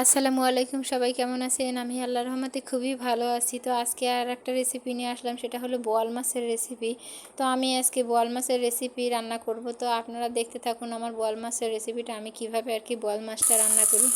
আসসালামু আলাইকুম, সবাই কেমন আছেন? আমি আল্লাহর রহমতে খুবই ভালো আছি। তো আজকে আর একটা রেসিপি নিয়ে আসলাম, সেটা হলো বোয়াল মাছের রেসিপি। তো আমি আজকে বোয়াল মাছের রেসিপি রান্না করব। তো আপনারা দেখতে থাকুন আমার বোয়াল মাছের রেসিপিটা, আমি কিভাবে আর কি বোয়াল মাছটা রান্না করি।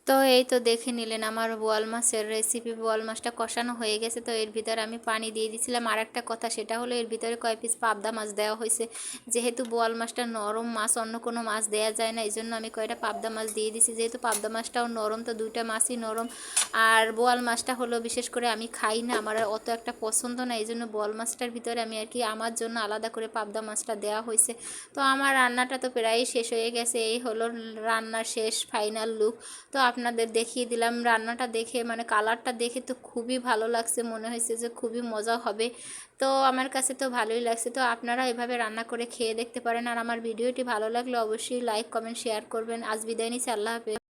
তো এই তো দেখে নিলেন আমার বোয়াল মাছের রেসিপি। বোয়াল মাছটা কষানো হয়ে গেছে। তো এর ভিতরে আমি পানি দিয়ে দিয়েছিলাম। আর একটা কথা, সেটা হলো এর ভিতরে কয় পিস পাবদা মাছ দেওয়া হয়েছে। যেহেতু বোয়াল মাছটা নরম মাছ, অন্য কোনো মাছ দেওয়া যায় না, এই জন্য আমি কয়টা পাবদা মাছ দিয়ে দিছি। যেহেতু পাবদা মাছটাও নরম, তো দুইটা মাছই নরম। আর বোয়াল মাছটা হলো বিশেষ করে আমি খাই না, আমার অত একটা পছন্দ না, এই জন্য বোয়াল মাছটার ভিতরে আমি আর কি আমার জন্য আলাদা করে পাবদা মাছটা দেওয়া হয়েছে। তো আমার রান্নাটা তো প্রায় শেষ হয়ে গেছে। এই হলো রান্নার শেষ ফাইনাল লুক। তো আপনাদের দেখিয়ে দিলাম। রান্নাটা দেখে মানে কালারটা দেখে তো খুবই ভালো লাগছে, মনে হয়েছে যে খুবই মজা হবে। তো আমার কাছে তো ভালোই লাগছে। তো আপনারা এভাবে রান্না করে খেয়ে দেখতে পারেন। আর আমার ভিডিওটি ভালো লাগলে অবশ্যই লাইক কমেন্ট শেয়ার করবেন। আজ বিদায় নিচ্ছি, আল্লাহ হাফেজ।